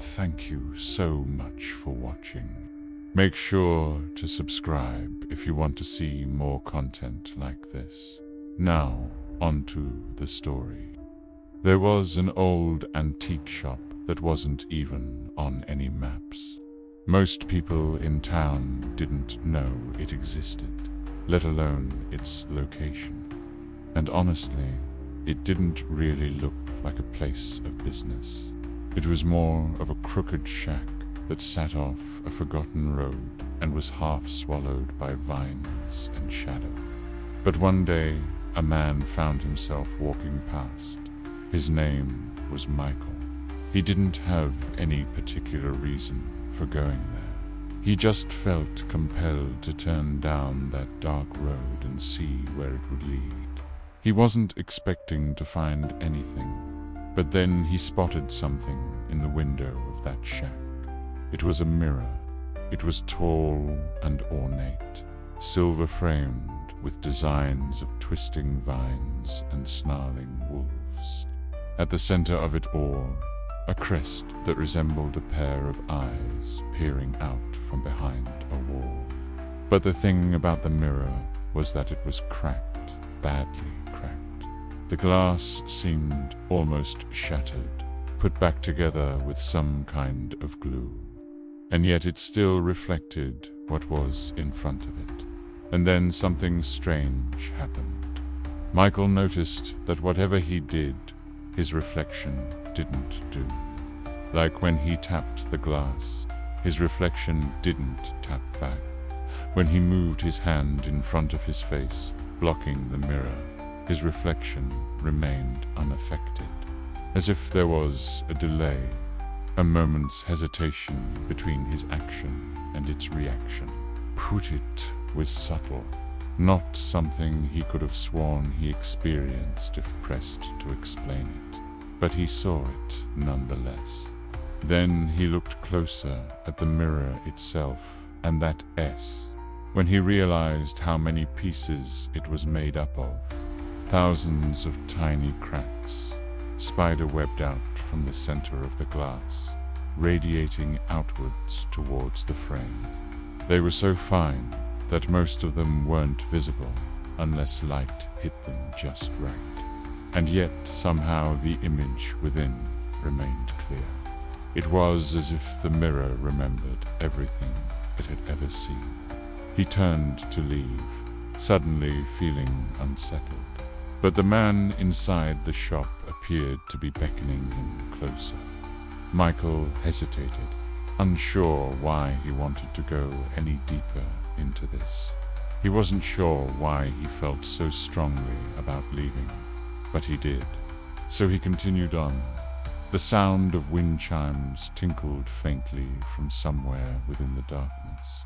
thank you so much for watching. Make sure to subscribe if you want to see more content like this. Now, onto the story. There was an old antique shop that wasn't even on any maps. Most people in town didn't know it existed, let alone its location. And honestly, it didn't really look like a place of business. It was more of a crooked shack that sat off a forgotten road and was half swallowed by vines and shadow. But one day, a man found himself walking past. His name was Michael. He didn't have any particular reason for going there. He just felt compelled to turn down that dark road and see where it would lead. He wasn't expecting to find anything, but then he spotted something in the window of that shack. It was a mirror. It was tall and ornate, silver-framed with designs of twisting vines and snarling wolves. At the center of it all, a crest that resembled a pair of eyes peering out from behind a wall. But the thing about the mirror was that it was cracked, badly cracked. The glass seemed almost shattered, put back together with some kind of glue. And yet it still reflected what was in front of it. And then something strange happened. Michael noticed that whatever he did, his reflection didn't do. Like when he tapped the glass, his reflection didn't tap back. When he moved his hand in front of his face, blocking the mirror, his reflection remained unaffected. As if there was a delay, a moment's hesitation between his action and its reaction. Put it was subtle, not something he could have sworn he experienced if pressed to explain it. But he saw it nonetheless. Then he looked closer at the mirror itself and that S, when he realized how many pieces it was made up of. Thousands of tiny cracks, spider-webbed out from the center of the glass, radiating outwards towards the frame. They were so fine that most of them weren't visible unless light hit them just right. And yet somehow the image within remained clear. It was as if the mirror remembered everything it had ever seen. He turned to leave, suddenly feeling unsettled. But the man inside the shop appeared to be beckoning him closer. Michael hesitated, unsure why he wanted to go any deeper into this. He wasn't sure why he felt so strongly about leaving, but he did. So he continued on. The sound of wind chimes tinkled faintly from somewhere within the darkness.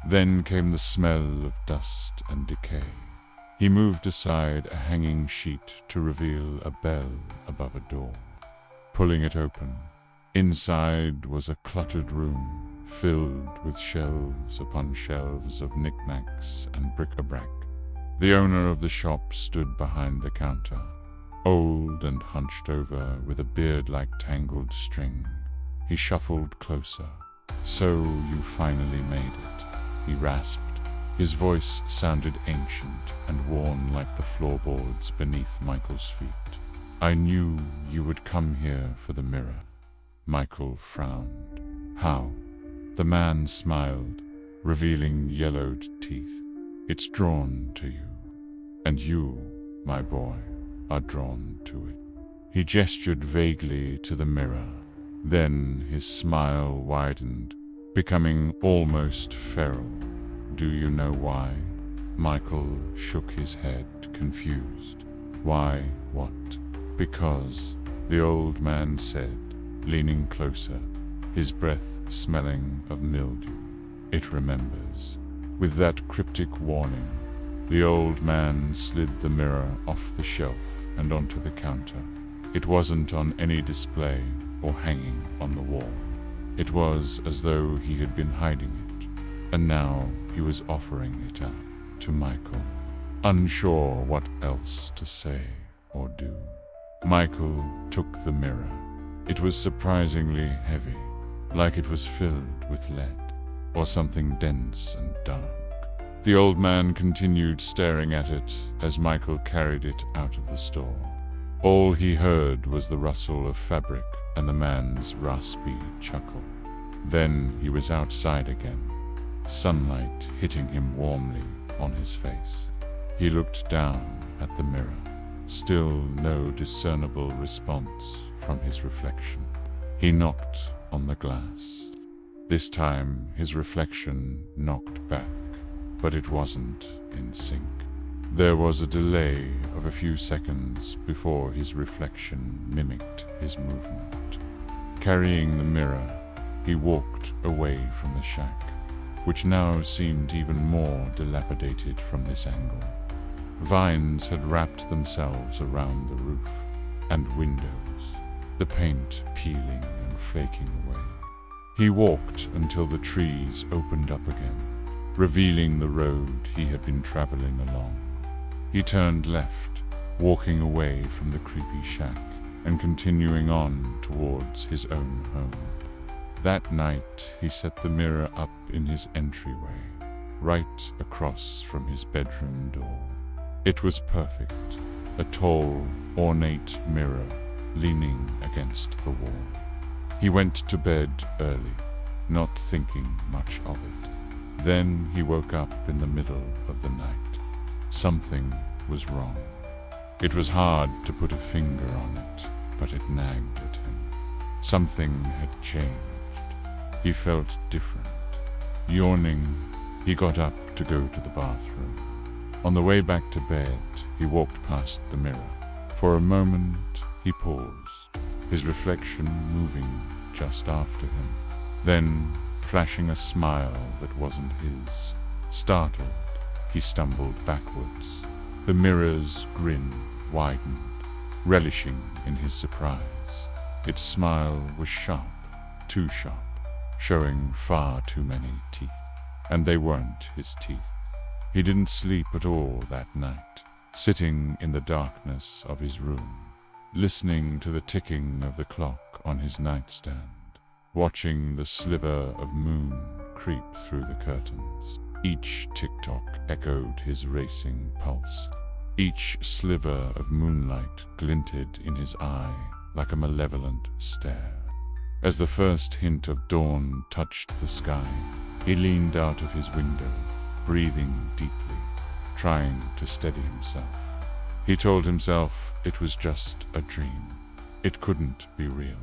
Then came the smell of dust and decay. He moved aside a hanging sheet to reveal a bell above a door. Pulling it open, inside was a cluttered room filled with shelves upon shelves of knickknacks and bric-a-brac. The owner of the shop stood behind the counter, old and hunched over with a beard like tangled string. He shuffled closer. "So you finally made it," he rasped. His voice sounded ancient and worn like the floorboards beneath Michael's feet. "I knew you would come here for the mirror." Michael frowned. "How?" The man smiled, revealing yellowed teeth. "It's drawn to you. And you, my boy, are drawn to it." He gestured vaguely to the mirror. Then his smile widened, becoming almost feral. "Do you know why?" Michael shook his head, confused. "Why what?" "Because," the old man said, leaning closer, his breath smelling of mildew. "It remembers." With that cryptic warning, the old man slid the mirror off the shelf and onto the counter. It wasn't on any display or hanging on the wall. It was as though he had been hiding it, and now he was offering it out to Michael, unsure what else to say or do. Michael took the mirror. It was surprisingly heavy, like it was filled with lead, or something dense and dark. The old man continued staring at it as Michael carried it out of the store. All he heard was the rustle of fabric and the man's raspy chuckle. Then he was outside again, sunlight hitting him warmly on his face. He looked down at the mirror. Still no discernible response from his reflection. He knocked on the glass. This time his reflection knocked back, but it wasn't in sync. There was a delay of a few seconds before his reflection mimicked his movement. Carrying the mirror, he walked away from the shack, which now seemed even more dilapidated from this angle. Vines had wrapped themselves around the roof and windows, the paint peeling and flaking away. He walked until the trees opened up again, revealing the road he had been traveling along. He turned left, walking away from the creepy shack and continuing on towards his own home. That night, he set the mirror up in his entryway, right across from his bedroom door. It was perfect, a tall, ornate mirror leaning against the wall. He went to bed early, not thinking much of it. Then he woke up in the middle of the night. Something was wrong. It was hard to put a finger on it, but it nagged at him. Something had changed. He felt different. Yawning, he got up to go to the bathroom. On the way back to bed, he walked past the mirror. For a moment, he paused, his reflection moving just after him. Then, flashing a smile that wasn't his. Startled, he stumbled backwards. The mirror's grin widened, relishing in his surprise. Its smile was sharp, too sharp, showing far too many teeth. And they weren't his teeth. He didn't sleep at all that night, sitting in the darkness of his room, listening to the ticking of the clock on his nightstand, watching the sliver of moon creep through the curtains. Each tick-tock echoed his racing pulse. Each sliver of moonlight glinted in his eye like a malevolent stare. As the first hint of dawn touched the sky, he leaned out of his window, breathing deeply, trying to steady himself. He told himself it was just a dream. It couldn't be real.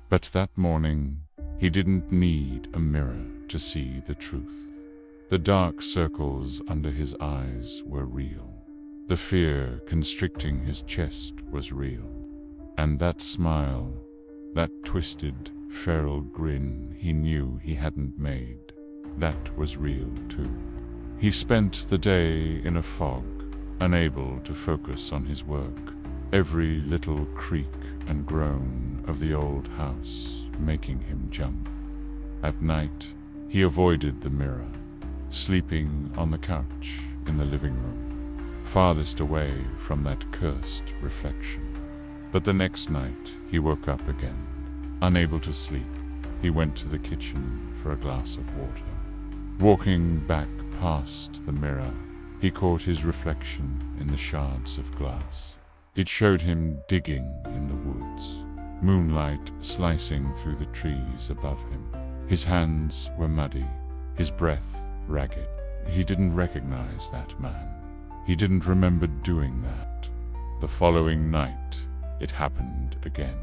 But that morning, he didn't need a mirror to see the truth. The dark circles under his eyes were real. The fear constricting his chest was real. And that smile, that twisted, feral grin he knew he hadn't made, that was real too. He spent the day in a fog, unable to focus on his work, every little creak and groan of the old house making him jump. At night, he avoided the mirror, sleeping on the couch in the living room, farthest away from that cursed reflection. But the next night, he woke up again. Unable to sleep, he went to the kitchen for a glass of water. Walking back past the mirror, he caught his reflection in the shards of glass. It showed him digging in the woods, moonlight slicing through the trees above him. His hands were muddy, his breath ragged. He didn't recognize that man. He didn't remember doing that. The following night, it happened again.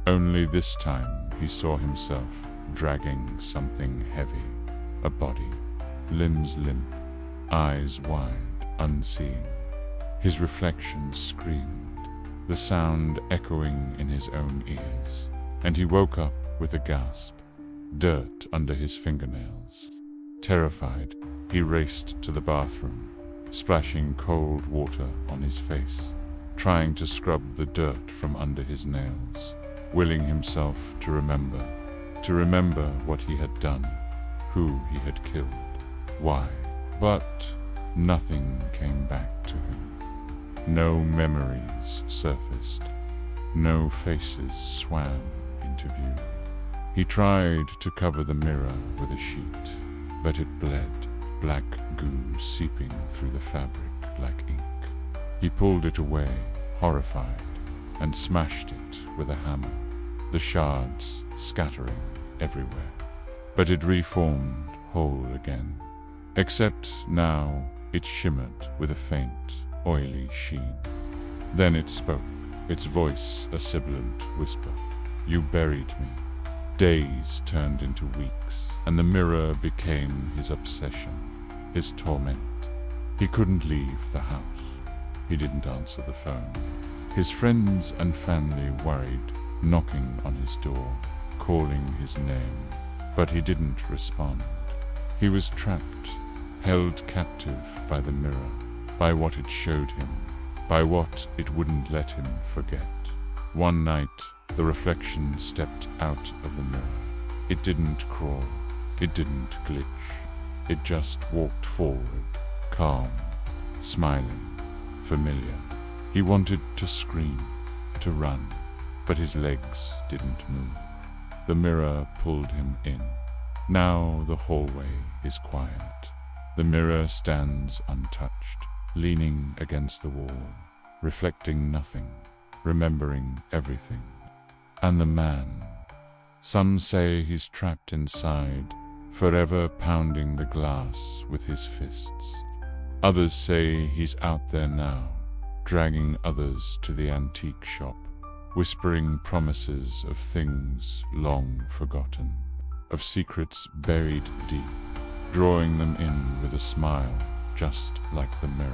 Only this time he saw himself dragging something heavy, a body, limbs limp, eyes wide, unseeing. His reflection screamed, the sound echoing in his own ears, and he woke up with a gasp, dirt under his fingernails. Terrified, he raced to the bathroom, splashing cold water on his face, trying to scrub the dirt from under his nails, willing himself to remember what he had done, who he had killed, why. But nothing came back to him. No memories surfaced. No faces swam into view. He tried to cover the mirror with a sheet, but it bled, black goo seeping through the fabric like ink. He pulled it away, horrified, and smashed it with a hammer, the shards scattering everywhere. But it reformed whole again, except now it shimmered with a faint, oily sheen. Then it spoke, its voice a sibilant whisper. You buried me. Days turned into weeks, and the mirror became his obsession, his torment. He couldn't leave the house. He didn't answer the phone. His friends and family worried, knocking on his door, calling his name, but he didn't respond. He was trapped, held captive by the mirror, by what it showed him, by what it wouldn't let him forget. One night, the reflection stepped out of the mirror. It didn't crawl, it didn't glitch. It just walked forward, calm, smiling, familiar. He wanted to scream, to run, but his legs didn't move. The mirror pulled him in. Now the hallway is quiet. The mirror stands untouched, leaning against the wall, reflecting nothing, remembering everything. And the man, some say he's trapped inside, forever pounding the glass with his fists. Others say he's out there now, dragging others to the antique shop, whispering promises of things long forgotten, of secrets buried deep, drawing them in with a smile just like the mirror.